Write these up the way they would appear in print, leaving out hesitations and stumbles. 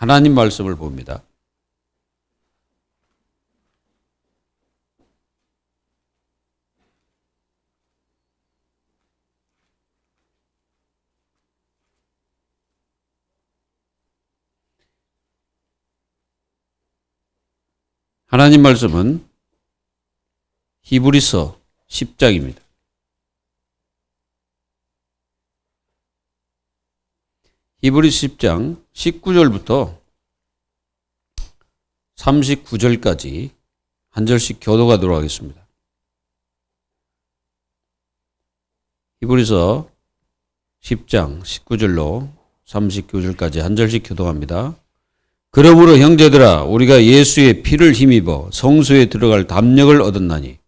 하나님 말씀을 봅니다. 하나님 말씀은 히브리서 10장입니다. 히브리서 10장 19절부터 39절까지 한 절씩 교도하도록 하겠습니다. 히브리서 10장 19절로 39절까지 한 절씩 교도합니다. 그러므로 형제들아 우리가 예수의 피를 힘입어 성소에 들어갈 담력을 얻었나니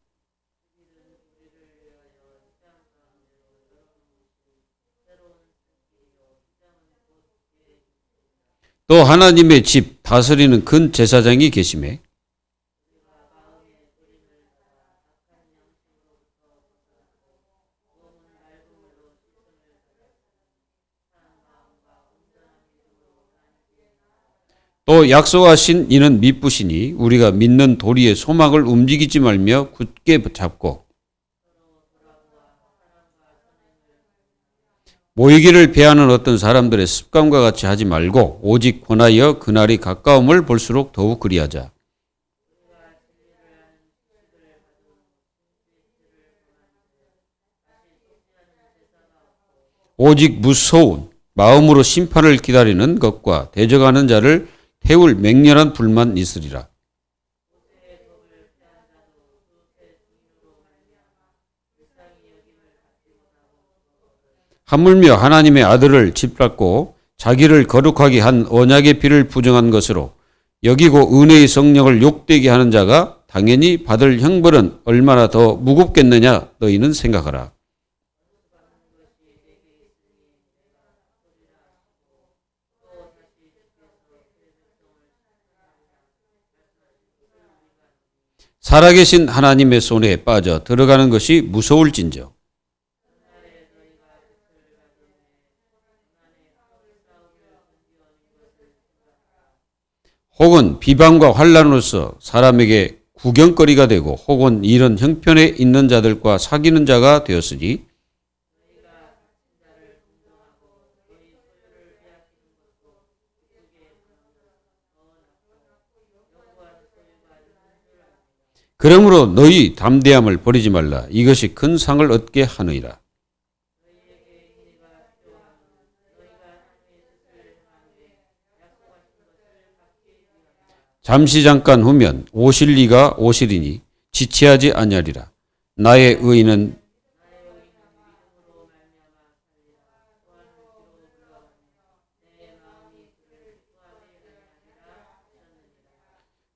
또 하나님의 집 다스리는 큰 제사장이 계시매 또 약속하신 이는 미쁘시니 우리가 믿는 도리의 소망을 움직이지 말며 굳게 잡고 모이기를 배하는 어떤 사람들의 습관과 같이 하지 말고 오직 권하여 그날이 가까움을 볼수록 더욱 그리하자. 오직 무서운 마음으로 심판을 기다리는 것과 대적하는 자를 태울 맹렬한 불만 있으리라. 하물며 하나님의 아들을 짓밟고 자기를 거룩하게 한 언약의 피를 부정한 것으로 여기고 은혜의 성령을 욕되게 하는 자가 당연히 받을 형벌은 얼마나 더 무겁겠느냐 너희는 생각하라. 살아계신 하나님의 손에 빠져 들어가는 것이 무서울진저 혹은 비방과 환난으로서 사람에게 구경거리가 되고 혹은 이런 형편에 있는 자들과 사귀는 자가 되었으니 그러므로 너희 담대함을 버리지 말라. 이것이 큰 상을 얻게 하느니라. 잠시 잠깐 후면 오실 이가 오시리니 지체하지 아니하리라. 나의 의인은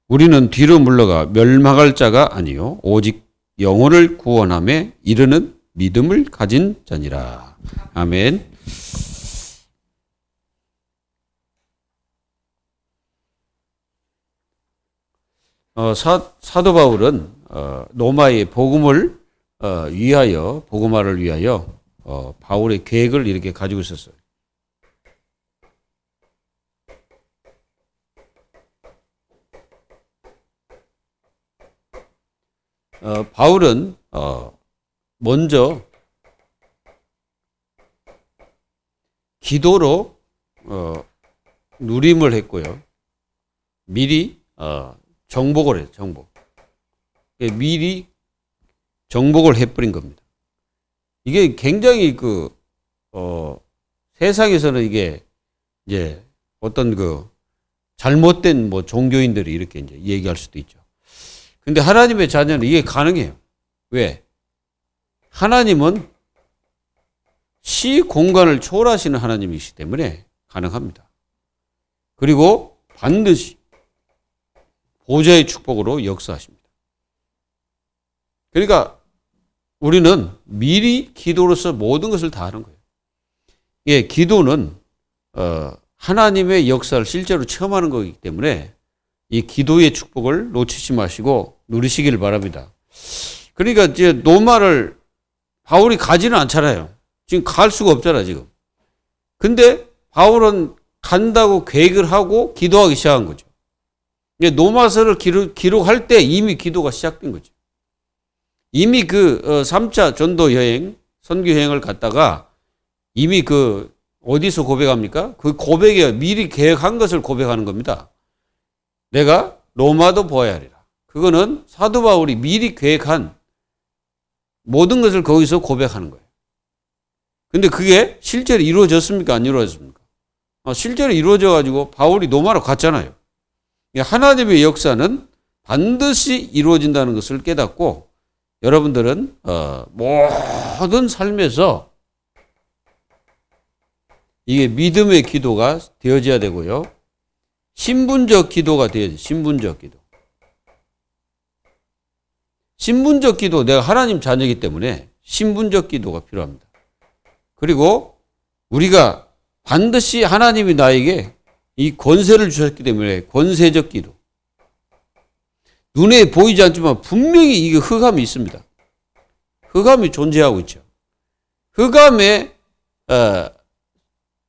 우리는 뒤로 물러가 멸망할 자가 아니요 오직 영혼을 구원함에 이르는 믿음을 가진 자니라. 아멘. 사도 바울은 로마의 복음을 위하여 복음화를 위하여 바울의 계획을 이렇게 가지고 있었어요. 바울은 먼저 기도로 누림을 했고요. 미리 정복을 해요. 정복. 미리 정복을 해버린 겁니다. 이게 굉장히 세상에서는 이게 이제 어떤 잘못된 종교인들이 이렇게 이제 얘기할 수도 있죠. 근데 하나님의 자녀는 이게 가능해요. 왜? 하나님은 시 공간을 초월하시는 하나님이시기 때문에 가능합니다. 그리고 반드시 보좌의 축복으로 역사하십니다. 그러니까 우리는 미리 기도로서 모든 것을 다 하는 거예요. 예, 기도는 하나님의 역사를 실제로 체험하는 거기 때문에 이 기도의 축복을 놓치지 마시고 누리시기를 바랍니다. 그러니까 이제 로마를 바울이 가지는 않잖아요. 지금 갈 수가 없잖아, 지금. 근데 바울은 한다고 계획을 하고 기도하기 시작한 거죠. 노마서를 기록할 때 이미 기도가 시작된 거죠. 이미 그 3차 전도 여행, 선교 여행을 갔다가 이미 어디서 고백합니까? 그 고백에 미리 계획한 것을 고백하는 겁니다. 내가 로마도 보아야 하리라. 그거는 사도 바울이 미리 계획한 모든 것을 거기서 고백하는 거예요. 근데 그게 실제로 이루어졌습니까? 안 이루어졌습니까? 실제로 이루어져 가지고 바울이 로마로 갔잖아요. 하나님의 역사는 반드시 이루어진다는 것을 깨닫고 여러분들은 모든 삶에서 이게 믿음의 기도가 되어져야 되고요. 신분적 기도가 되어야죠. 신분적 기도. 신분적 기도, 내가 하나님 자녀이기 때문에 신분적 기도가 필요합니다. 그리고 우리가 반드시 하나님이 나에게 이 권세를 주셨기 때문에 권세적 기도. 눈에 보이지 않지만 분명히 이게 흑암이 있습니다. 흑암이 존재하고 있죠. 흑암의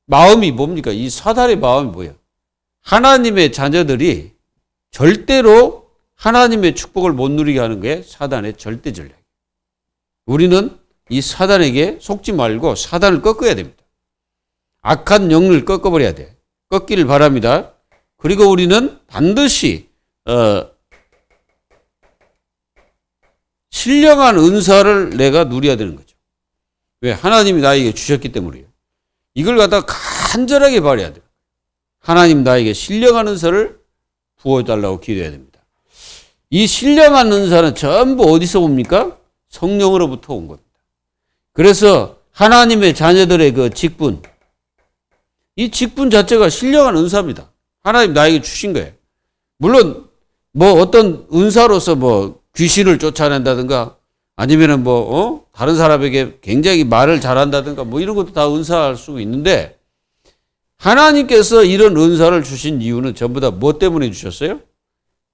마음이 뭡니까? 이 사단의 마음이 뭐예요? 하나님의 자녀들이 절대로 하나님의 축복을 못 누리게 하는 게 사단의 절대 전략이에요. 우리는 이 사단에게 속지 말고 사단을 꺾어야 됩니다. 악한 영을 꺾어버려야 돼. 꺾기를 바랍니다. 그리고 우리는 반드시 신령한 은사를 내가 누려야 되는 거죠. 왜? 하나님이 나에게 주셨기 때문이에요. 이걸 갖다가 간절하게 바라야 돼요. 하나님 나에게 신령한 은사를 부어달라고 기도해야 됩니다. 이 신령한 은사는 전부 어디서 옵니까? 성령으로부터 온 겁니다. 그래서 하나님의 자녀들의 그 직분, 이 직분 자체가 신령한 은사입니다. 하나님 나에게 주신 거예요. 물론 어떤 은사로서 귀신을 쫓아낸다든가 아니면은 다른 사람에게 굉장히 말을 잘한다든가 이런 것도 다 은사할 수 있는데 하나님께서 이런 은사를 주신 이유는 전부 다 뭐 때문에 주셨어요?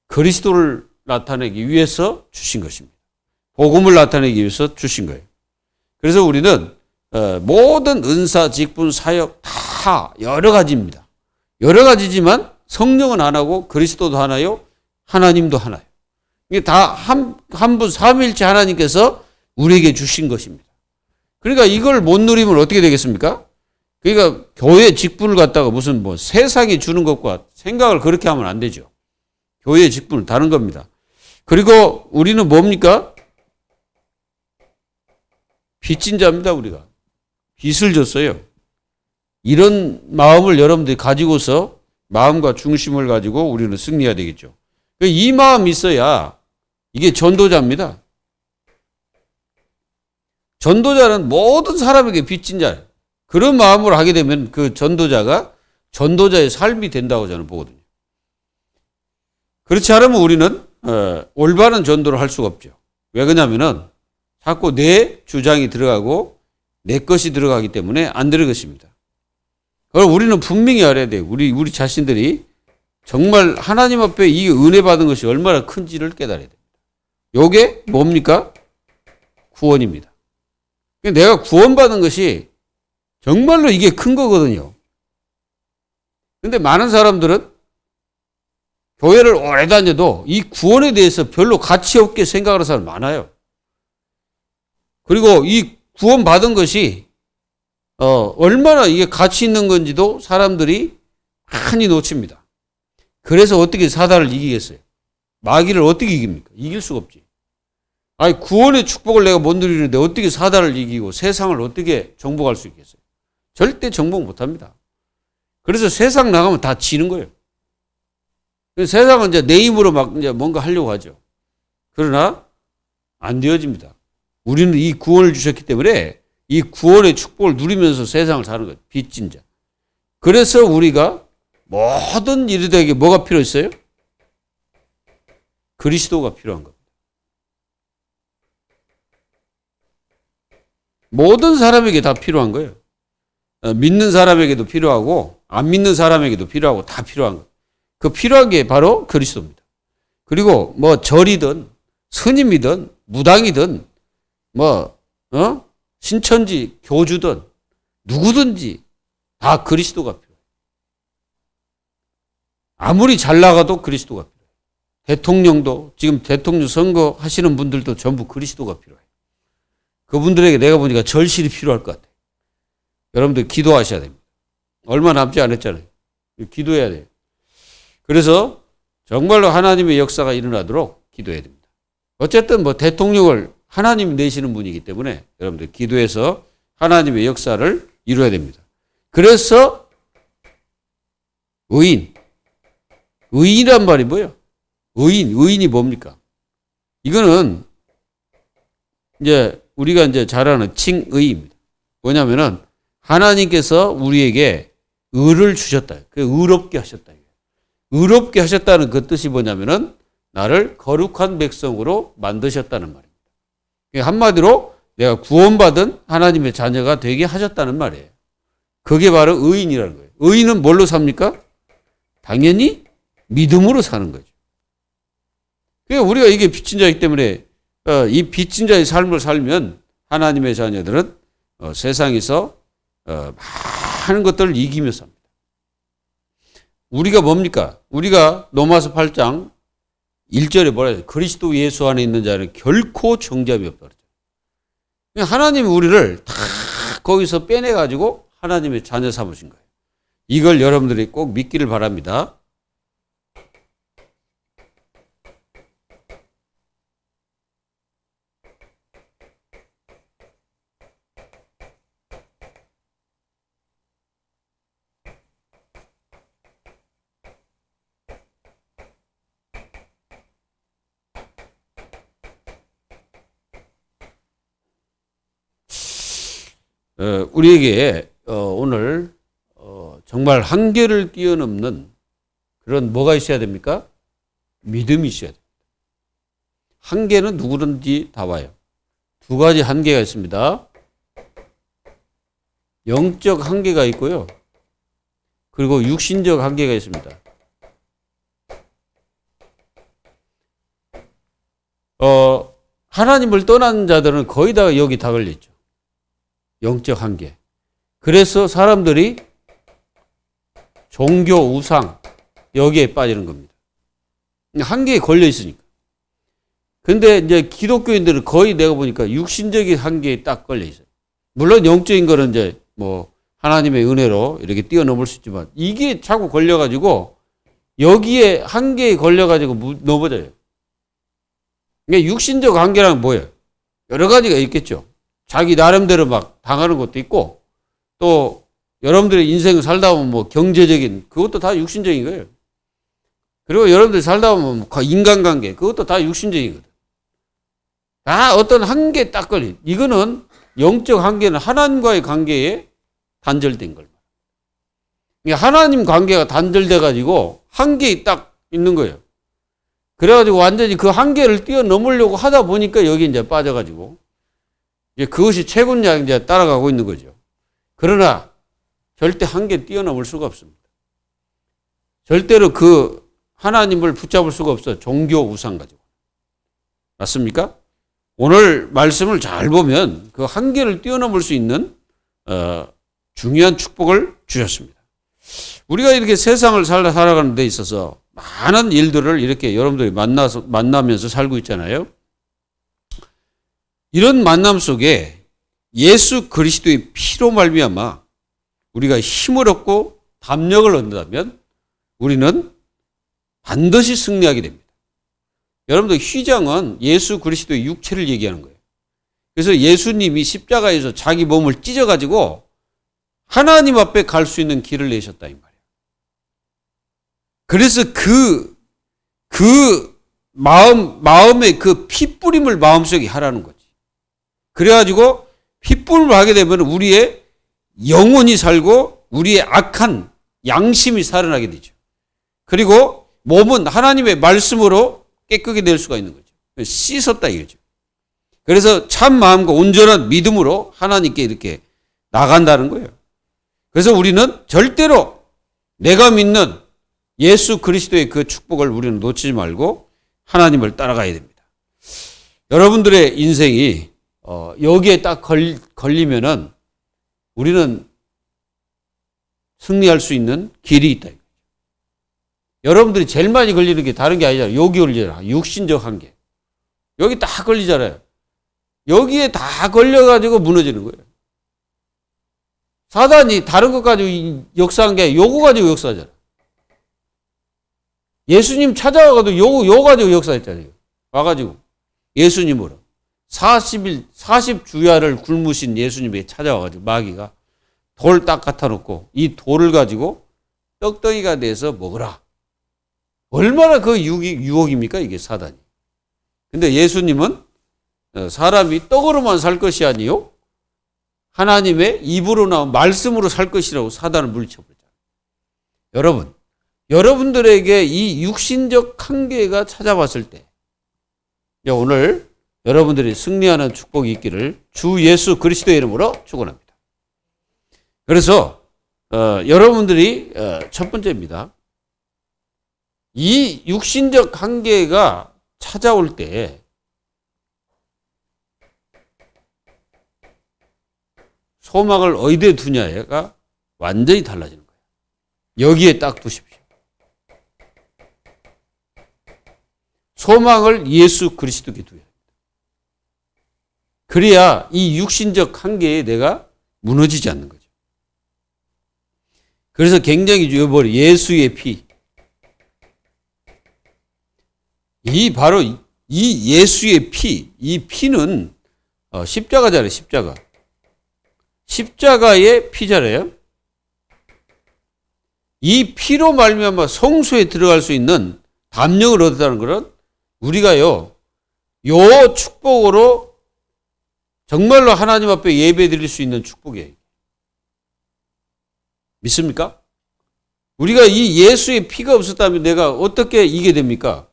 그리스도를 나타내기 위해서 주신 것입니다. 복음을 나타내기 위해서 주신 거예요. 그래서 우리는 모든 은사, 직분, 사역 다 여러 가지입니다. 여러 가지지만 성령은 하나고 그리스도도 하나요, 하나님도 하나요. 이게 다 한 분 삼위일체 하나님께서 우리에게 주신 것입니다. 그러니까 이걸 못 누리면 어떻게 되겠습니까? 그러니까 교회 직분을 갖다가 무슨 세상이 주는 것과 생각을 그렇게 하면 안 되죠. 교회의 직분은 다른 겁니다. 그리고 우리는 뭡니까? 빚진 자입니다, 우리가. 빚을 졌어요. 이런 마음을 여러분들이 가지고서 마음과 중심을 가지고 우리는 승리해야 되겠죠. 이 마음이 있어야 이게 전도자입니다. 전도자는 모든 사람에게 빚진 자예요. 그런 마음으로 하게 되면 그 전도자가 전도자의 삶이 된다고 저는 보거든요. 그렇지 않으면 우리는 올바른 전도를 할 수가 없죠. 왜 그러냐면은 자꾸 내 주장이 들어가고 내 것이 들어가기 때문에 안 되는 것입니다. 그럼 우리는 분명히 알아야 돼요. 우리 자신들이 정말 하나님 앞에 이 은혜 받은 것이 얼마나 큰지를 깨달아야 됩니다. 요게 뭡니까? 구원입니다. 내가 구원받은 것이 정말로 이게 큰 거거든요. 근데 많은 사람들은 교회를 오래 다녀도 이 구원에 대해서 별로 가치 없게 생각하는 사람 많아요. 그리고 이 구원받은 것이 얼마나 이게 가치 있는 건지도 사람들이 많이 놓칩니다. 그래서 어떻게 사단을 이기겠어요? 마귀를 어떻게 이깁니까? 이길 수가 없지. 아니 구원의 축복을 내가 못 누리는데 어떻게 사단을 이기고 세상을 어떻게 정복할 수 있겠어요? 절대 정복 못합니다. 그래서 세상 나가면 다 지는 거예요. 세상은 이제 내 힘으로 이제 뭔가 하려고 하죠. 그러나 안 되어집니다. 우리는 이 구원을 주셨기 때문에 이 구원의 축복을 누리면서 세상을 사는 거예요. 빚진 자. 그래서 우리가 모든 이들에게 뭐가 필요했어요? 그리스도가 필요한 겁니다. 모든 사람에게 다 필요한 거예요. 믿는 사람에게도 필요하고 안 믿는 사람에게도 필요하고 다 필요한 거예요. 그 필요한 게 바로 그리스도입니다. 그리고 절이든 스님이든 무당이든 신천지 교주든 누구든지 다 그리스도가 필요해요. 아무리 잘 나가도 그리스도가 필요해요. 대통령도, 지금 대통령 선거 하시는 분들도 전부 그리스도가 필요해요. 그분들에게 내가 보니까 절실히 필요할 것 같아요. 여러분들 기도하셔야 됩니다. 얼마 남지 않았잖아요. 기도해야 돼요. 그래서 정말로 하나님의 역사가 일어나도록 기도해야 됩니다. 어쨌든 뭐 대통령을 하나님이 내시는 분이기 때문에 여러분들 기도해서 하나님의 역사를 이루어야 됩니다. 그래서 의인이란 말이 뭐예요? 의인이 뭡니까? 이거는 이제 우리가 이제 잘 아는 칭의입니다. 뭐냐면은 하나님께서 우리에게 의를 주셨다. 그 의롭게 하셨다. 의롭게 하셨다는 그 뜻이 뭐냐면은 나를 거룩한 백성으로 만드셨다는 말입니다. 한마디로 내가 구원받은 하나님의 자녀가 되게 하셨다는 말이에요. 그게 바로 의인이라는 거예요. 의인은 뭘로 삽니까? 당연히 믿음으로 사는 거죠. 그러니까 우리가 이게 빚진 자이기 때문에 이 빚진 자의 삶을 살면 하나님의 자녀들은 세상에서 많은 것들을 이기며 삽니다. 우리가 뭡니까? 우리가 로마서 8장 1절에 뭐라 해요? 그리스도 예수 안에 있는 자는 결코 정죄함이 없다 그랬잖아요. 하나님이 우리를 다 거기서 빼내가지고 하나님의 자녀 삼으신 거예요. 이걸 여러분들이 꼭 믿기를 바랍니다. 우리에게 오늘 정말 한계를 뛰어넘는 그런 뭐가 있어야 됩니까? 믿음이 있어야 됩니다. 한계는 누구든지 다 와요. 두 가지 한계가 있습니다. 영적 한계가 있고요. 그리고 육신적 한계가 있습니다. 하나님을 떠난 자들은 거의 다 여기 다 걸려있죠. 영적 한계. 그래서 사람들이 종교, 우상 여기에 빠지는 겁니다. 한계에 걸려 있으니까. 근데 이제 기독교인들은 거의 내가 보니까 육신적인 한계에 딱 걸려 있어요. 물론 영적인 거는 이제 뭐 하나님의 은혜로 이렇게 뛰어넘을 수 있지만 이게 자꾸 걸려가지고 여기에 한계에 걸려가지고 넘어져요. 그러니까 육신적 한계란 뭐예요? 여러 가지가 있겠죠. 자기 나름대로 막 당하는 것도 있고 또 여러분들의 인생을 살다 보면 뭐 경제적인 그것도 다 육신적인 거예요. 그리고 여러분들이 살다 보면 인간관계 그것도 다 육신적이거든. 다 어떤 한계에 딱 걸린. 이거는 영적 한계는 하나님과의 관계에 단절된 걸. 하나님 관계가 단절돼 가지고 한계에 딱 있는 거예요. 그래가지고 완전히 그 한계를 뛰어넘으려고 하다 보니까 여기 이제 빠져가지고 이제 그것이 최군약 이제 따라가고 있는 거죠. 그러나 절대 한계 뛰어넘을 수가 없습니다. 절대로 그 하나님을 붙잡을 수가 없어요. 종교 우상 가지고. 맞습니까? 오늘 말씀을 잘 보면 그 한계를 뛰어넘을 수 있는 중요한 축복을 주셨습니다. 우리가 이렇게 세상을 살아가는 데 있어서 많은 일들을 이렇게 여러분들이 만나면서 살고 있잖아요. 이런 만남 속에 예수 그리스도의 피로 말미암아 우리가 힘을 얻고 담력을 얻는다면 우리는 반드시 승리하게 됩니다. 여러분들 휘장은 예수 그리스도의 육체를 얘기하는 거예요. 그래서 예수님이 십자가에서 자기 몸을 찢어가지고 하나님 앞에 갈 수 있는 길을 내셨다 이 말이에요. 그래서 그 마음의 그 핏뿌림을 마음속에 하라는 거지. 그래가지고 핏뿌림을 하게 되면 우리의 영혼이 살고 우리의 악한 양심이 살아나게 되죠. 그리고 몸은 하나님의 말씀으로 깨끗게 될 수가 있는 거죠. 씻었다 이거죠. 그래서 참 마음과 온전한 믿음으로 하나님께 이렇게 나간다는 거예요. 그래서 우리는 절대로 내가 믿는 예수 그리스도의 그 축복을 우리는 놓치지 말고 하나님을 따라가야 됩니다. 여러분들의 인생이 여기에 딱 걸리면은 우리는 승리할 수 있는 길이 있다. 여러분들이 제일 많이 걸리는 게 다른 게 아니잖아요. 여기 걸리잖아. 육신적 한계. 여기 딱 걸리잖아요. 여기에 다 걸려가지고 무너지는 거예요. 사단이 다른 것 가지고 역사한 게 요거 가지고 역사하잖아요. 예수님 찾아와가지고 요거 가지고 역사했잖아요. 와가지고 예수님으로 40일 40주야를 굶으신 예수님에게 찾아와가지고 마귀가 돌 딱 갖다 놓고 이 돌을 가지고 떡덩이가 돼서 먹으라. 얼마나 그 유혹입니까 이게 사단이. 근데 예수님은 사람이 떡으로만 살 것이 아니요 하나님의 입으로 나온 말씀으로 살 것이라고 사단을 물리쳐버렸잖아요. 여러분, 여러분들에게 이 육신적 한계가 찾아왔을 때 오늘 여러분들이 승리하는 축복이 있기를 주 예수 그리스도의 이름으로 축원합니다. 그래서 여러분들이 첫 번째입니다. 이 육신적 한계가 찾아올 때 소망을 어디에 두냐가 완전히 달라지는 거예요. 여기에 딱 두십시오. 소망을 예수 그리스도께 두어야 합니다. 그래야 이 육신적 한계에 내가 무너지지 않는 거죠. 그래서 굉장히 중요해요. 예수의 피. 바로 이 예수의 피, 이 피는 십자가잖아요, 십자가. 십자가의 피잖아요. 이 피로 말미암아 성소에 들어갈 수 있는 담력을 얻었다는 것은 우리가요, 요 축복으로 정말로 하나님 앞에 예배 드릴 수 있는 축복이에요. 믿습니까? 우리가 이 예수의 피가 없었다면 내가 어떻게 이게 됩니까?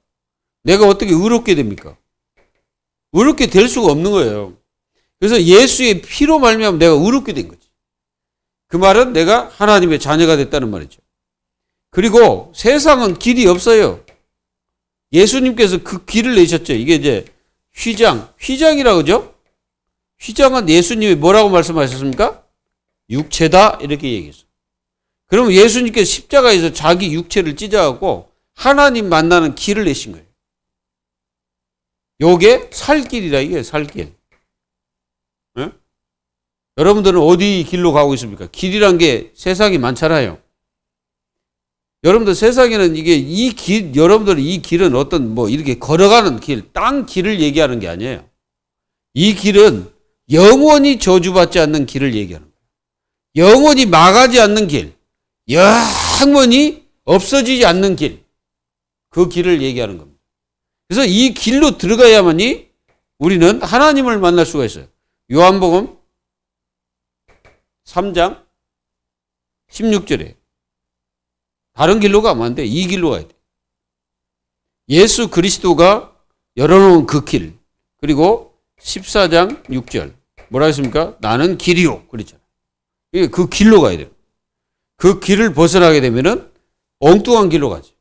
내가 어떻게 의롭게 됩니까? 의롭게 될 수가 없는 거예요. 그래서 예수의 피로 말미암아 내가 의롭게 된 거지. 그 말은 내가 하나님의 자녀가 됐다는 말이죠. 그리고 세상은 길이 없어요. 예수님께서 그 길을 내셨죠. 이게 이제 휘장이라고 그러죠? 휘장은 예수님이 뭐라고 말씀하셨습니까? 육체다 이렇게 얘기했어요. 그러면 예수님께서 십자가에서 자기 육체를 찢어갖고 하나님 만나는 길을 내신 거예요. 요게 살길이라 이게 살길. 네? 여러분들은 어디 길로 가고 있습니까? 길이란 게 세상이 많잖아요. 여러분들 세상에는 이 길, 여러분들 이 길은 어떤 이렇게 걸어가는 길, 땅 길을 얘기하는 게 아니에요. 이 길은 영원히 저주받지 않는 길을 얘기하는 거예요. 영원히 망하지 않는 길, 영원히 없어지지 않는 길, 그 길을 얘기하는 겁니다. 그래서 이 길로 들어가야만이 우리는 하나님을 만날 수가 있어요. 요한복음 3장 16절에 다른 길로 가면 안 돼. 이 길로 가야 돼. 예수 그리스도가 열어놓은 그 길. 그리고 14장 6절 뭐라 했습니까? 나는 길이요. 그랬잖아요. 그 길로 가야 돼요. 그 길을 벗어나게 되면은 엉뚱한 길로 가지.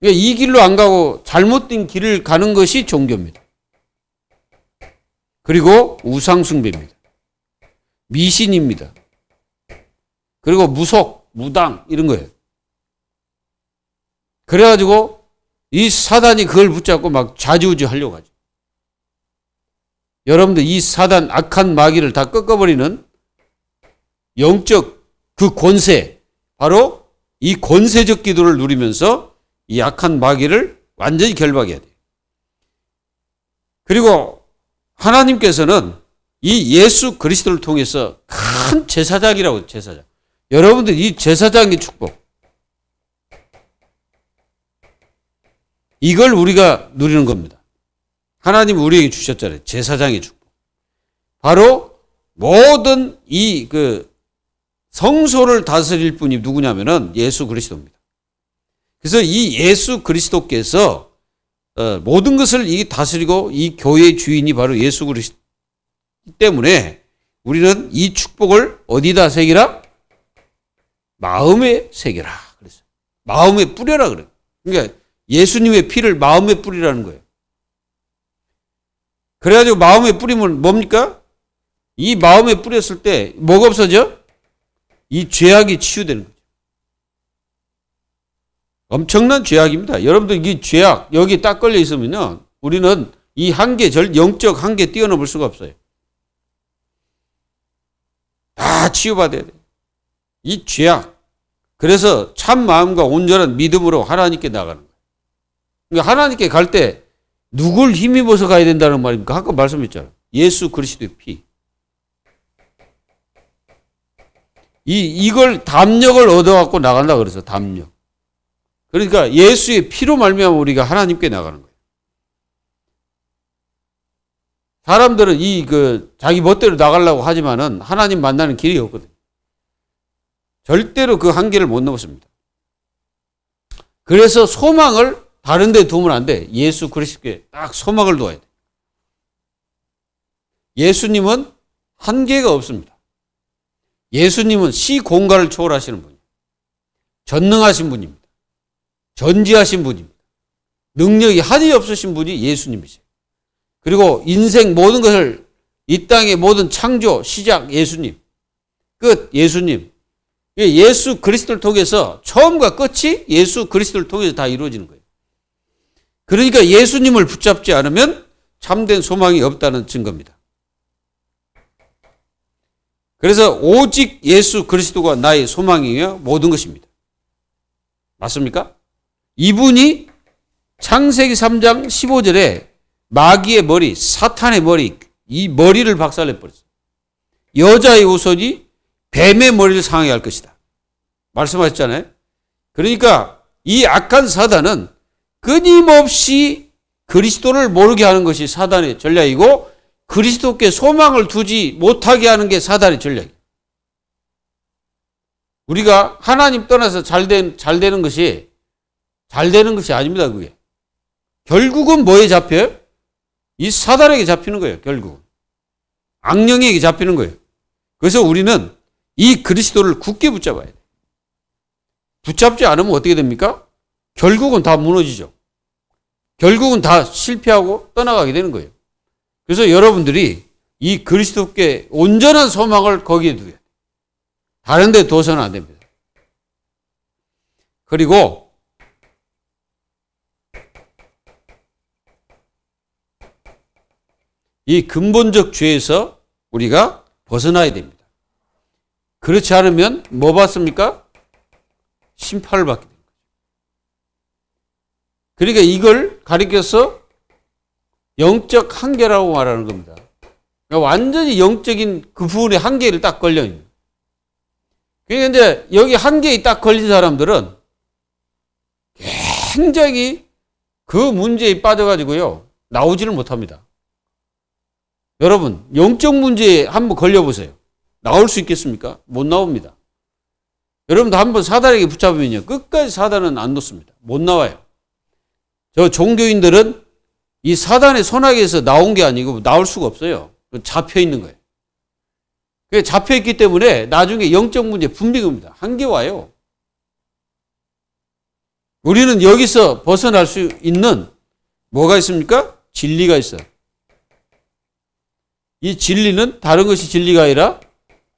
이 길로 안 가고 잘못된 길을 가는 것이 종교입니다. 그리고 우상숭배입니다. 미신입니다. 그리고 무속, 무당 이런 거예요. 그래가지고 이 사단이 그걸 붙잡고 막 좌지우지 하려고 하죠. 여러분들 이 사단 악한 마귀를 다 꺾어버리는 영적 그 권세, 바로 이 권세적 기도를 누리면서 이 악한 마귀를 완전히 결박해야 돼요. 그리고 하나님께서는 이 예수 그리스도를 통해서 큰 제사장이라고 제사장. 여러분들 이 제사장의 축복. 이걸 우리가 누리는 겁니다. 하나님 우리에게 주셨잖아요. 제사장의 축복. 바로 모든 이 성소를 다스릴 분이 누구냐면은 예수 그리스도입니다. 그래서 이 예수 그리스도께서 모든 것을 다스리고 이 교회의 주인이 바로 예수 그리스도 때문에 우리는 이 축복을 어디다 새기라? 마음에 새겨라. 그래서 마음에 뿌려라 그래요. 그러니까 예수님의 피를 마음에 뿌리라는 거예요. 그래가지고 마음에 뿌리면 뭡니까? 이 마음에 뿌렸을 때 뭐가 없어져? 이 죄악이 치유되는 거죠. 엄청난 죄악입니다. 여러분들 이 죄악 여기 딱 걸려 있으면요, 우리는 이 한계, 영적 한계 뛰어넘을 수가 없어요. 다 치유받아야 돼요. 이 죄악. 그래서 참 마음과 온전한 믿음으로 하나님께 나가는 거예요. 그러니까 하나님께 갈 때 누굴 힘입어서 가야 된다는 말입니까? 아까 말씀했잖아요. 예수 그리스도의 피. 이걸 담력을 얻어갖고 나간다 그래서 담력. 그러니까 예수의 피로 말미암아 우리가 하나님께 나가는 거예요. 사람들은 자기 멋대로 나가려고 하지만은 하나님 만나는 길이 없거든요. 절대로 그 한계를 못 넘었습니다. 그래서 소망을 다른 데 두면 안 돼. 예수 그리스도께 딱 소망을 둬야 돼. 예수님은 한계가 없습니다. 예수님은 시공간을 초월하시는 분이에요. 전능하신 분입니다. 전지하신 분입니다. 능력이 한이 없으신 분이 예수님이세요. 그리고 인생 모든 것을, 이 땅의 모든 창조, 시작 예수님, 끝 예수님. 예수 그리스도를 통해서 처음과 끝이 예수 그리스도를 통해서 다 이루어지는 거예요. 그러니까 예수님을 붙잡지 않으면 참된 소망이 없다는 증거입니다. 그래서 오직 예수 그리스도가 나의 소망이며 모든 것입니다. 맞습니까? 이분이 창세기 3장 15절에 마귀의 머리, 사탄의 머리, 이 머리를 박살내버렸어요. 여자의 후손이 뱀의 머리를 상하게 할 것이다. 말씀하셨잖아요. 그러니까 이 악한 사단은 끊임없이 그리스도를 모르게 하는 것이 사단의 전략이고, 그리스도께 소망을 두지 못하게 하는 게 사단의 전략이에요. 우리가 하나님 떠나서 잘 되는 것이 아닙니다, 그게. 결국은 뭐에 잡혀요? 이 사단에게 잡히는 거예요, 결국은. 악령에게 잡히는 거예요. 그래서 우리는 이 그리스도를 굳게 붙잡아야 돼요. 붙잡지 않으면 어떻게 됩니까? 결국은 다 무너지죠. 결국은 다 실패하고 떠나가게 되는 거예요. 그래서 여러분들이 이 그리스도께 온전한 소망을 거기에 두어야 돼요. 다른 데 둬서는 안 됩니다. 그리고 이 근본적 죄에서 우리가 벗어나야 됩니다. 그렇지 않으면 뭐 받습니까? 심판을 받게 됩니다. 그러니까 이걸 가리켜서 영적 한계라고 말하는 겁니다. 그러니까 완전히 영적인 그 부분에 한계를 딱 걸려 있는. 그러니까 이제 여기 한계에 딱 걸린 사람들은 굉장히 그 문제에 빠져가지고요, 나오지를 못합니다. 여러분, 영적 문제에 한번 걸려보세요. 나올 수 있겠습니까? 못 나옵니다. 여러분도 한번 사단에게 붙잡으면요, 끝까지 사단은 안 놓습니다. 못 나와요. 저 종교인들은 이 사단의 손아귀에서 나온 게 아니고 나올 수가 없어요. 잡혀 있는 거예요. 그게 잡혀 있기 때문에 나중에 영적 문제 분비급니다. 한계 와요. 우리는 여기서 벗어날 수 있는 뭐가 있습니까? 진리가 있어요. 이 진리는 다른 것이 진리가 아니라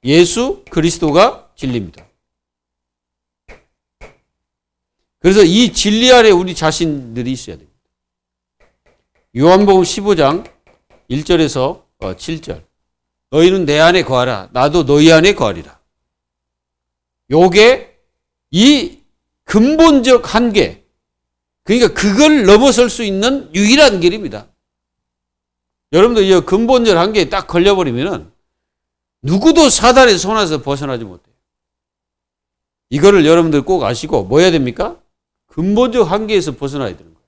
예수 그리스도가 진리입니다. 그래서 이 진리 아래 우리 자신들이 있어야 됩니다. 요한복음 15장 1절에서 7절. 너희는 내 안에 거하라. 나도 너희 안에 거하리라. 요게 이 근본적 한계. 그러니까 그걸 넘어설 수 있는 유일한 길입니다. 여러분들 이 근본적 한계에 딱 걸려버리면은 누구도 사단의 손에서 벗어나지 못해요. 이거를 여러분들 꼭 아시고 뭐 해야 됩니까? 근본적 한계에서 벗어나야 되는 거예요.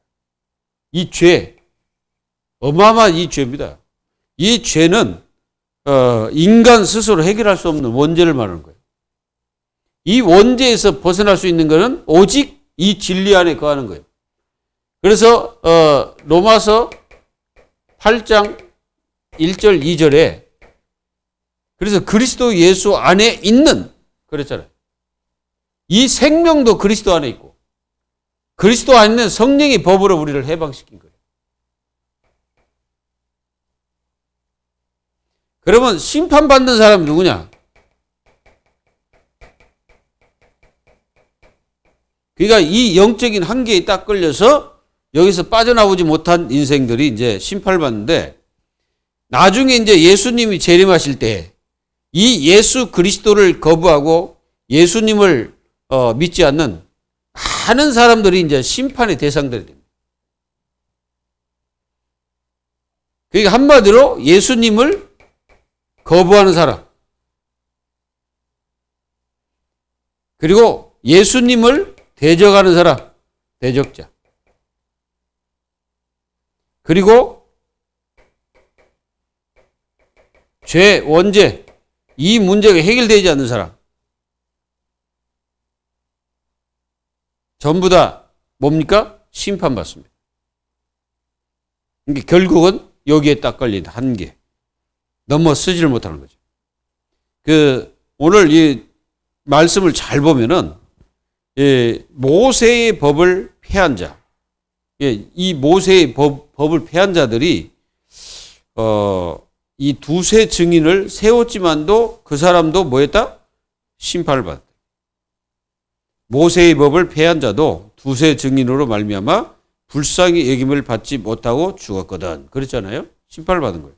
이 죄, 어마어마한 이 죄입니다. 이 죄는 인간 스스로 해결할 수 없는 원죄를 말하는 거예요. 이 원죄에서 벗어날 수 있는 것은 오직 이 진리 안에 거하는 거예요. 그래서 로마서 8장 1절 2절에 그래서 그리스도 예수 안에 있는 그랬잖아요. 이 생명도 그리스도 안에 있고 그리스도 안에 있는 성령의 법으로 우리를 해방시킨 거예요. 그러면 심판받는 사람이 누구냐? 그러니까 이 영적인 한계에 딱 걸려서 여기서 빠져나오지 못한 인생들이 이제 심판을 받는데, 나중에 이제 예수님이 재림하실 때 이 예수 그리스도를 거부하고 예수님을 믿지 않는 많은 사람들이 이제 심판의 대상들이 됩니다. 그러니까 한마디로 예수님을 거부하는 사람, 그리고 예수님을 대적하는 사람, 대적자, 그리고 죄, 원죄, 이 문제가 해결되지 않는 사람, 전부 다 뭡니까? 심판받습니다. 그러니까 결국은 여기에 딱 걸린 한계, 넘어서지를 못하는 거죠. 오늘 이 말씀을 잘 보면은, 모세의 법을 폐한 자, 이 모세의 법을 폐한 자들이, 이 두세 증인을 세웠지만도 그 사람도 뭐했다? 심판을 받았다. 모세의 법을 폐한 자도 두세 증인으로 말미암아 불쌍히 여김을 받지 못하고 죽었거든. 그랬잖아요. 심판을 받은 거예요.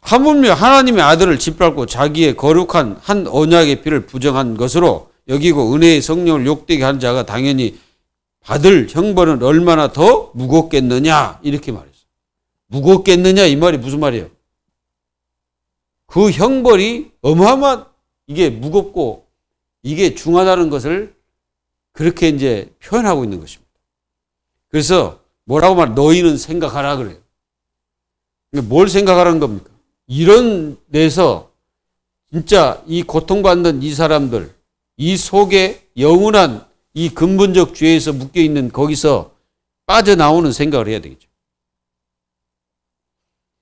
하물며 하나님의 아들을 짓밟고 자기의 거룩한 한 언약의 피를 부정한 것으로 여기고 은혜의 성령을 욕되게 한 자가 당연히 받을 형벌은 얼마나 더 무겁겠느냐, 이렇게 말했어요. 무겁겠느냐, 이 말이 무슨 말이에요? 그 형벌이 어마어마한, 이게 무겁고 이게 중하다는 것을 그렇게 이제 표현하고 있는 것입니다. 그래서 뭐라고 말, 너희는 생각하라 그래요. 뭘 생각하라는 겁니까? 이런 데서 진짜 이 고통받는 이 사람들, 이 속에 영원한 이 근본적 죄에서 묶여있는 거기서 빠져나오는 생각을 해야 되겠죠.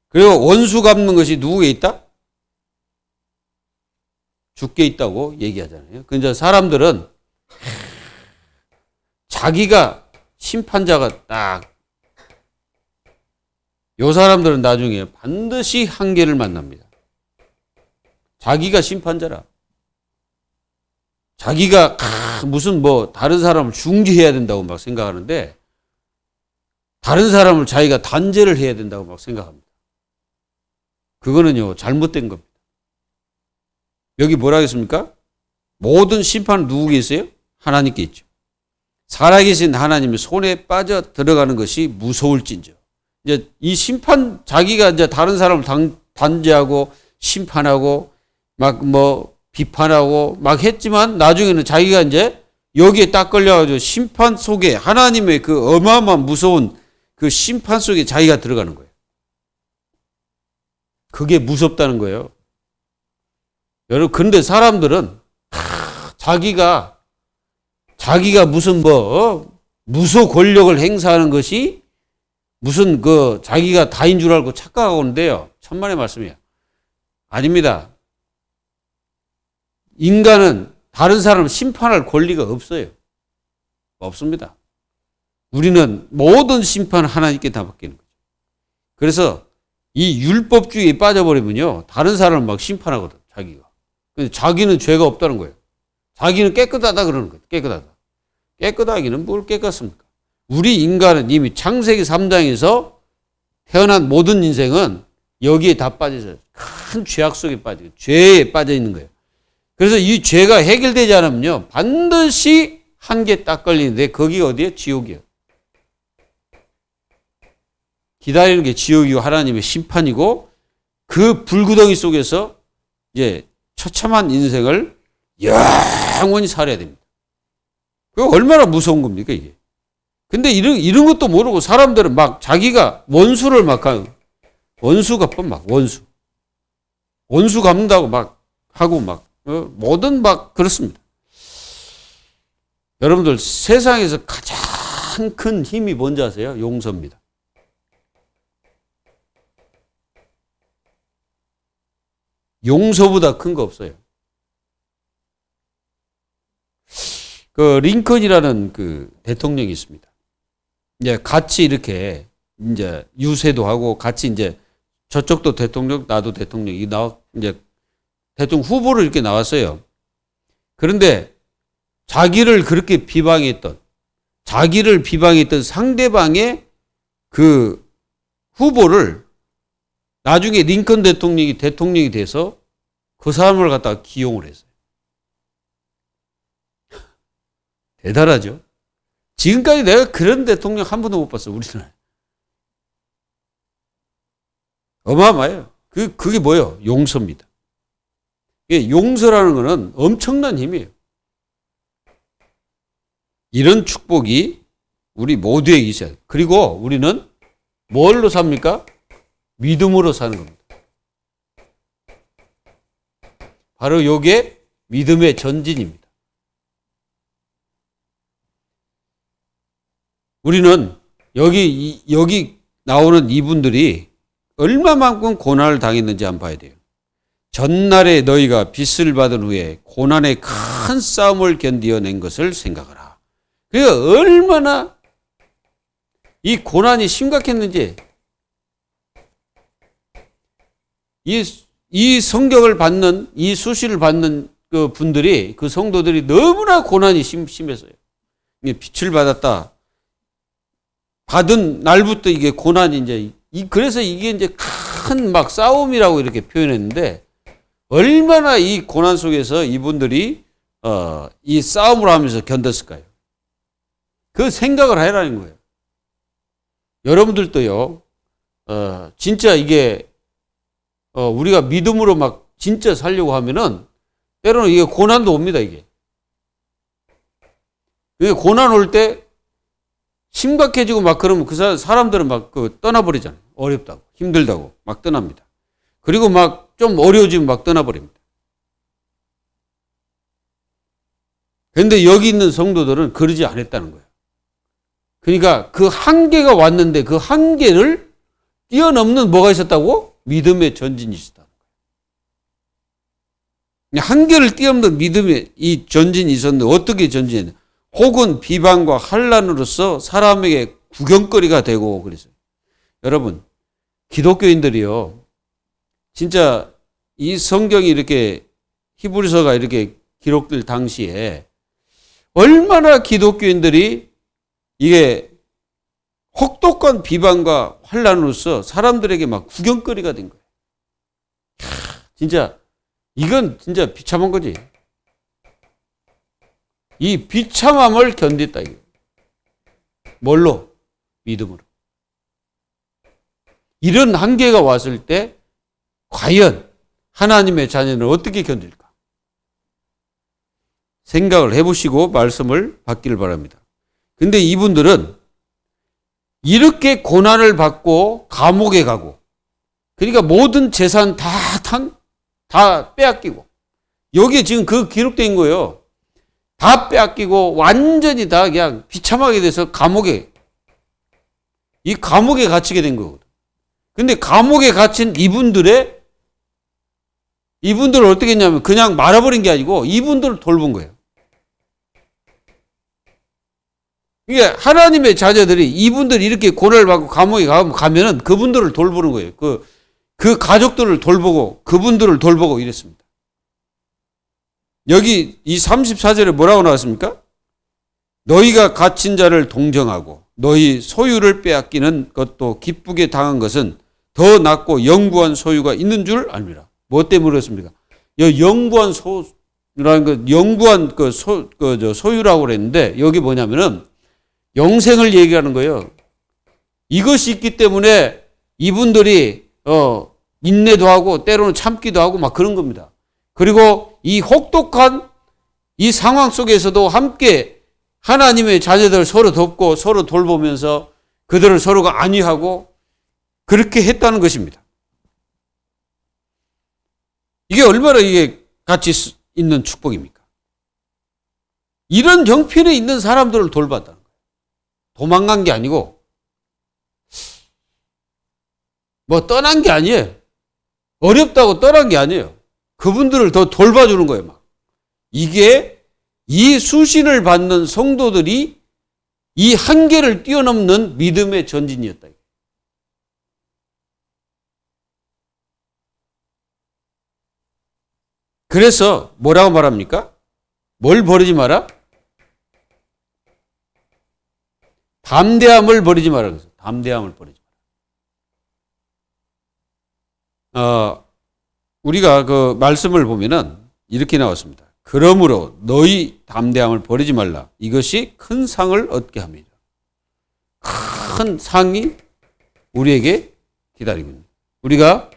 그리고 원수 갚는 것이 누구에 있다? 주께 있다고 얘기하잖아요. 그러니까 사람들은 자기가 심판자가 딱, 요 사람들은 나중에 반드시 한계를 만납니다. 자기가 심판자라. 자기가 무슨 다른 사람을 중지해야 된다고 막 생각하는데, 다른 사람을 자기가 단죄를 해야 된다고 막 생각합니다. 그거는요, 잘못된 겁니다. 여기 뭐라 하겠습니까? 모든 심판은 누구에게 있어요? 하나님께 있죠. 살아계신 하나님의 손에 빠져 들어가는 것이 무서울진저. 이제 이 심판, 자기가 이제 다른 사람을 단죄하고 심판하고 막 비판하고 막 했지만 나중에는 자기가 이제 여기에 딱 걸려가지고 심판 속에, 하나님의 그 어마어마한 무서운 그 심판 속에 자기가 들어가는 거예요. 그게 무섭다는 거예요. 여러분, 근데 사람들은 자기가 무슨 무소 권력을 행사하는 것이 무슨 자기가 다인 줄 알고 착각하고 있는데요. 천만의 말씀이에요. 아닙니다. 인간은 다른 사람을 심판할 권리가 없어요. 없습니다. 우리는 모든 심판을 하나님께 다 맡기는 거죠. 그래서 이 율법주의에 빠져버리면요, 다른 사람을 막 심판하거든, 자기가. 근데 자기는 죄가 없다는 거예요. 자기는 깨끗하다 그러는 거예요. 깨끗하다. 깨끗하기는 뭘 깨끗습니까? 우리 인간은 이미 창세기 3장에서 태어난 모든 인생은 여기에 다 빠져서 큰 죄악 속에 빠져, 죄에 빠져 있는 거예요. 그래서 이 죄가 해결되지 않으면요, 반드시 한계 딱 걸리는데, 거기가 어디예요? 지옥이에요. 기다리는 게 지옥이고 하나님의 심판이고, 그 불구덩이 속에서 이제 처참한 인생을 영원히 살아야 됩니다. 그게 얼마나 무서운 겁니까, 이게. 근데 이런 것도 모르고 사람들은 막 자기가 원수를 막 원수 갚은 막 원수 갚는다고 막 하고 막 뭐든 막 그렇습니다. 여러분들, 세상에서 가장 큰 힘이 뭔지 아세요? 용서입니다. 용서보다 큰 거 없어요. 링컨이라는 대통령이 있습니다. 이제 같이 이렇게 이제 유세도 하고 같이 이제 저쪽도 대통령, 나도 대통령, 이제 대통령 후보로 이렇게 나왔어요. 그런데 자기를 그렇게 비방했던, 자기를 비방했던 상대방의 그 후보를 나중에 링컨 대통령이 돼서 그 사람을 갖다가 기용을 했어요. 대단하죠? 지금까지 내가 그런 대통령 한 번도 못 봤어, 우리나라에. 어마어마해요. 그게 뭐예요? 용서입니다. 용서라는 것은 엄청난 힘이에요. 이런 축복이 우리 모두에게 있어요. 그리고 우리는 뭘로 삽니까? 믿음으로 사는 겁니다. 바로 이게 믿음의 전진입니다. 우리는 여기 나오는 이분들이 얼마만큼 고난을 당했는지 한번 봐야 돼요. 전날에 너희가 빚을 받은 후에 고난의 큰 싸움을 견디어낸 것을 생각하라. 그러니까 얼마나 이 고난이 심각했는지, 이 성경을 받는, 이 수시를 받는 그 분들이, 그 성도들이 너무나 고난이 심했어요. 빚을 받았다. 받은 날부터 이게 고난이 이제, 그래서 이게 이제 큰 막 싸움이라고 이렇게 표현했는데, 얼마나 이 고난 속에서 이분들이 이 싸움을 하면서 견뎠을까요? 그 생각을 해라는 거예요. 여러분들도요, 진짜 이게 우리가 믿음으로 막 진짜 살려고 하면은 때로는 이게 고난도 옵니다, 이게. 고난 올 때 심각해지고 막 그러면 그 사람들은 막 떠나버리잖아요. 어렵다고, 힘들다고 막 떠납니다. 그리고 막 좀 어려워지면 막 떠나버립니다. 그런데 여기 있는 성도들은 그러지 않았다는 거예요. 그러니까 그 한계가 왔는데 그 한계를 뛰어넘는 뭐가 있었다고? 믿음의 전진이 있었다는 거예요. 한계를 뛰어넘는 믿음의 이 전진이 있었는데 어떻게 전진했냐? 혹은 비방과 환난으로서 사람에게 구경거리가 되고 그랬어요. 여러분, 기독교인들이요, 진짜 이 성경이 이렇게 히브리서가 이렇게 기록될 당시에 얼마나 기독교인들이 이게 혹독한 비방과 환난으로서 사람들에게 막 구경거리가 된 거예요. 진짜 이건 진짜 비참한 거지. 이 비참함을 견뎠다 이게. 뭘로? 믿음으로. 이런 한계가 왔을 때 과연 하나님의 자녀는 어떻게 견딜까? 생각을 해보시고 말씀을 받기를 바랍니다. 근데 이분들은 이렇게 고난을 받고 감옥에 가고, 그러니까 모든 재산 다 빼앗기고, 여기에 지금 그 기록된 거예요. 다 빼앗기고 완전히 다 그냥 비참하게 돼서 이 감옥에 갇히게 된 거거든. 근데 감옥에 갇힌 이분들을 어떻게 했냐면 그냥 말아버린 게 아니고 이분들을 돌본 거예요. 이게 하나님의 자녀들이 이분들이 이렇게 고난을 받고 감옥에 가면은 그분들을 돌보는 거예요. 그 가족들을 돌보고 그분들을 돌보고 이랬습니다. 여기 이 34절에 뭐라고 나왔습니까? 너희가 갇힌 자를 동정하고 너희 소유를 빼앗기는 것도 기쁘게 당한 것은 더 낫고 영구한 소유가 있는 줄 압니다. 뭐 때문에 그렇습니까? 영구한 소유라는 거, 영구한 소유라고 그랬는데 여기 뭐냐면은 영생을 얘기하는 거예요. 이것이 있기 때문에 이분들이 인내도 하고 때로는 참기도 하고 막 그런 겁니다. 그리고 이 혹독한 이 상황 속에서도 함께 하나님의 자녀들 서로 돕고 서로 돌보면서 그들을 서로가 안위하고 그렇게 했다는 것입니다. 이게 얼마나 이게 가치 있는 축복입니까? 이런 형편에 있는 사람들을 돌봤다는 거예요. 도망간 게 아니고 뭐 떠난 게 아니에요. 어렵다고 떠난 게 아니에요. 그분들을 더 돌봐주는 거예요. 막. 이게 이 수신을 받는 성도들이 이 한계를 뛰어넘는 믿음의 전진이었다. 그래서 뭐라고 말합니까? 뭘 버리지 마라? 담대함을 버리지 마라. 그래서 담대함을 버리지 마라. 우리가 그 말씀을 보면은 이렇게 나왔습니다. 그러므로 너희 담대함을 버리지 말라. 이것이 큰 상을 얻게 합니다. 큰 상이 우리에게 기다리고 있습니다. 우리가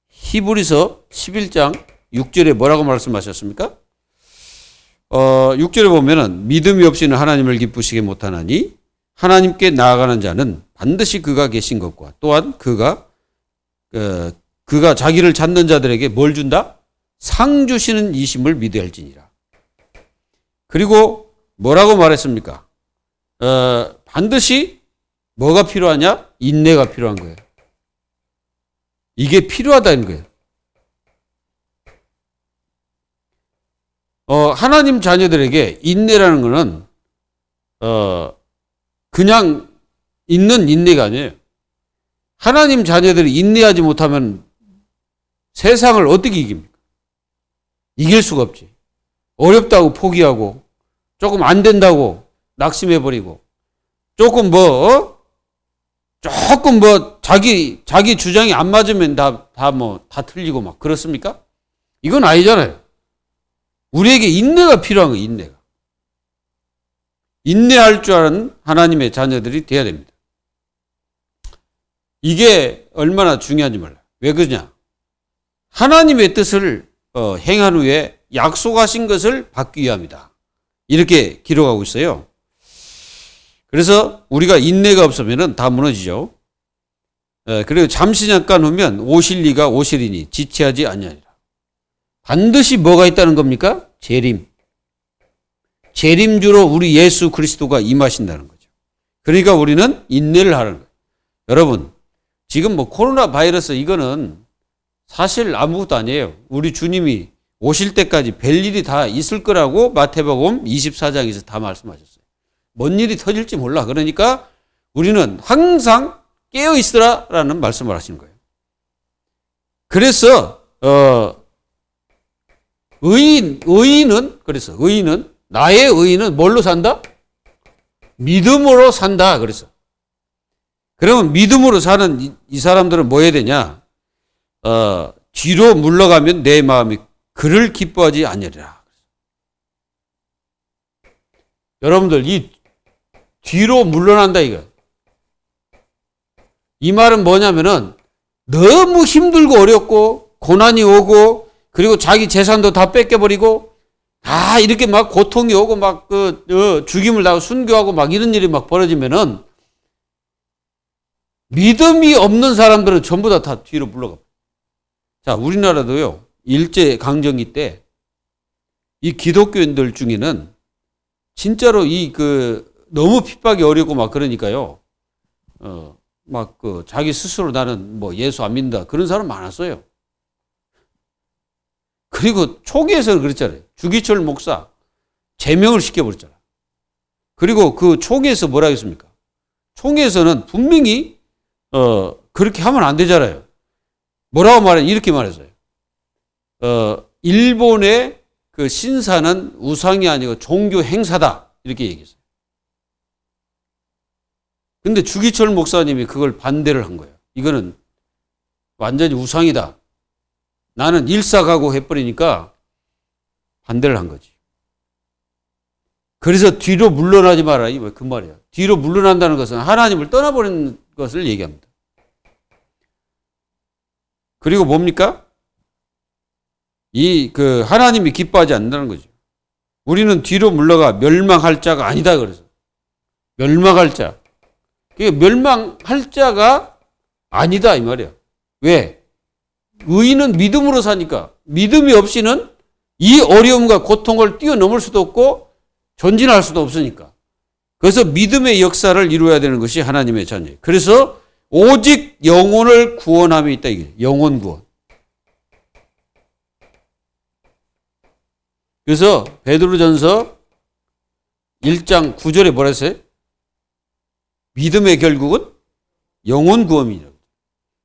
히브리서 11장 6절에 뭐라고 말씀하셨습니까? 6절에 보면은 믿음이 없이는 하나님을 기쁘시게 못하나니 하나님께 나아가는 자는 반드시 그가 계신 것과 또한 그가 자기를 찾는 자들에게 뭘 준다? 상 주시는 이심을 믿어야 할지니라. 그리고 뭐라고 말했습니까? 반드시 뭐가 필요하냐? 인내가 필요한 거예요. 이게 필요하다는 거예요. 하나님 자녀들에게 인내라는 거는 그냥 있는 인내가 아니에요. 하나님 자녀들이 인내하지 못하면 세상을 어떻게 이깁니까? 이길 수가 없지. 어렵다고 포기하고 조금 안 된다고 낙심해버리고 조금 자기 주장이 안 맞으면 다 틀리고 막 그렇습니까? 이건 아니잖아요. 우리에게 인내가 필요한 거예요, 인내가. 인내할 줄 아는 하나님의 자녀들이 돼야 됩니다. 이게 얼마나 중요한지 몰라요. 왜 그러냐? 하나님의 뜻을 행한 후에 약속하신 것을 받기 위함이다. 이렇게 기록하고 있어요. 그래서 우리가 인내가 없으면 다 무너지죠. 그리고 잠시 잠깐 후면 오실 이가 오시리니 지체하지 아니하리라. 반드시 뭐가 있다는 겁니까? 재림. 재림주로 우리 예수 그리스도가 임하신다는 거죠. 그러니까 우리는 인내를 하는 거예요. 여러분, 지금 코로나 바이러스 이거는 사실 아무것도 아니에요. 우리 주님이 오실 때까지 별일이 다 있을 거라고 마태복음 24장에서 다 말씀하셨어요. 뭔 일이 터질지 몰라. 그러니까 우리는 항상 깨어 있으라라는 말씀을 하시는 거예요. 그래서 의인은 나의 의인은 뭘로 산다? 믿음으로 산다. 그래서 그러면 믿음으로 사는 이 사람들은 뭐 해야 되냐? 뒤로 물러가면 내 마음이 그를 기뻐하지 않으리라. 여러분들 이 뒤로 물러난다 이거. 이 말은 뭐냐면은 너무 힘들고 어렵고 고난이 오고 그리고 자기 재산도 다 뺏겨버리고 다 이렇게 막 고통이 오고 막 죽임을 당하고 순교하고 막 이런 일이 막 벌어지면은 믿음이 없는 사람들은 전부 다 뒤로 물러가. 자, 우리나라도요, 일제강점기 때 이 기독교인들 중에는 진짜로 너무 핍박이 어렵고 막 그러니까요, 자기 스스로 나는 예수 안 믿는다. 그런 사람 많았어요. 그리고 초기에서는 그랬잖아요. 주기철 목사 제명을 시켜버렸잖아요. 그리고 그 초기에서 뭐라 했습니까? 초기에서는 분명히 그렇게 하면 안 되잖아요. 뭐라고 말해? 이렇게 말했어요. 일본의 그 신사는 우상이 아니고 종교 행사다. 이렇게 얘기했어요. 근데 주기철 목사님이 그걸 반대를 한 거예요. 이거는 완전히 우상이다. 나는 일사각오 해버리니까 반대를 한 거지. 그래서 뒤로 물러나지 마라. 이 그 말이야. 뒤로 물러난다는 것은 하나님을 떠나버리는 것을 얘기합니다. 그리고 뭡니까? 하나님이 기뻐하지 않는다는 거죠. 우리는 뒤로 물러가 멸망할 자가 아니다. 그래서. 멸망할 자. 그게 멸망할 자가 아니다. 이 말이야. 왜? 의인은 믿음으로 사니까. 믿음이 없이는 이 어려움과 고통을 뛰어넘을 수도 없고 전진할 수도 없으니까. 그래서 믿음의 역사를 이루어야 되는 것이 하나님의 자녀예요. 그래서 오직 영혼을 구원함이 있다. 이게 영혼 구원. 그래서 베드로전서 1장 9절에 뭐라 했어요? 믿음의 결국은 영혼 구원이라고.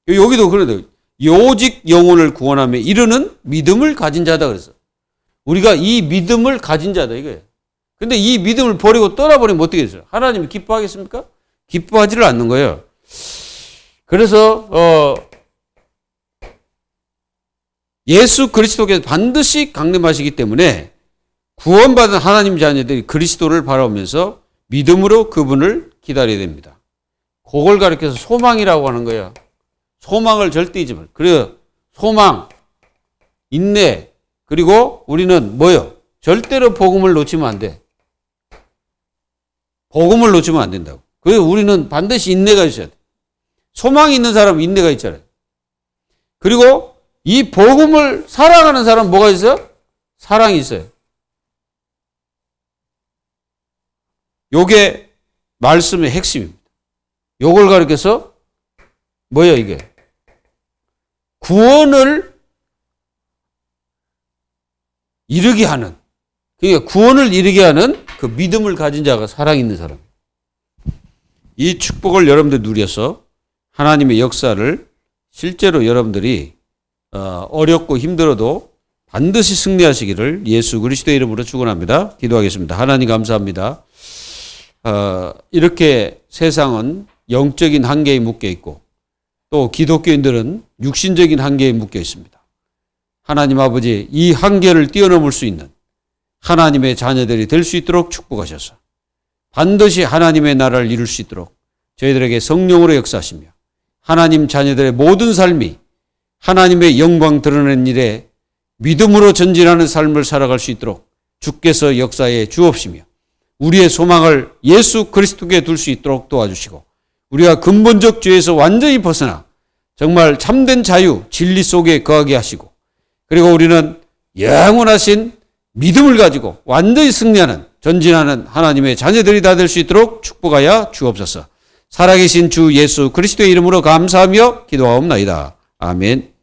여기도 그래도 오직 영혼을 구원함에 이르는 믿음을 가진 자다 그래서. 우리가 이 믿음을 가진 자다 이거예요. 근데 이 믿음을 버리고 떠나버리면 어떻게 되죠? 하나님이 기뻐하겠습니까? 기뻐하지를 않는 거예요. 그래서 예수 그리스도께서 반드시 강림하시기 때문에 구원받은 하나님 자녀들이 그리스도를 바라보면서 믿음으로 그분을 기다려야 됩니다. 그걸 가리켜서 소망이라고 하는 거예요. 소망을 절대 잊지 말고. 그래요. 소망, 인내, 그리고 우리는 뭐요? 절대로 복음을 놓치면 안 돼. 복음을 놓치면 안 된다고. 그래서 우리는 반드시 인내가 있어야 돼. 소망이 있는 사람은 인내가 있잖아요. 그리고 이 복음을 살아가는 사람은 뭐가 있어요? 사랑이 있어요. 요게 말씀의 핵심입니다. 요걸 가리켜서 뭐예요 이게? 구원을 이루게 하는, 그러니까 구원을 이루게 하는 그 믿음을 가진 자가 사랑이 있는 사람. 이 축복을 여러분들 누려서 하나님의 역사를 실제로 여러분들이 어렵고 힘들어도 반드시 승리하시기를 예수 그리스도의 이름으로 축원합니다. 기도하겠습니다. 하나님 감사합니다. 이렇게 세상은 영적인 한계에 묶여 있고 또 기독교인들은 육신적인 한계에 묶여 있습니다. 하나님 아버지, 이 한계를 뛰어넘을 수 있는 하나님의 자녀들이 될 수 있도록 축복하셔서 반드시 하나님의 나라를 이룰 수 있도록 저희들에게 성령으로 역사하시며 하나님 자녀들의 모든 삶이 하나님의 영광 드러내는 일에 믿음으로 전진하는 삶을 살아갈 수 있도록 주께서 역사에 주옵시며 우리의 소망을 예수 그리스도께 둘 수 있도록 도와주시고 우리가 근본적 죄에서 완전히 벗어나 정말 참된 자유, 진리 속에 거하게 하시고 그리고 우리는 영원하신 믿음을 가지고 완전히 승리하는 전진하는 하나님의 자녀들이 다 될 수 있도록 축복하여 주옵소서. 살아계신 주 예수 그리스도의 이름으로 감사하며 기도하옵나이다. 아멘.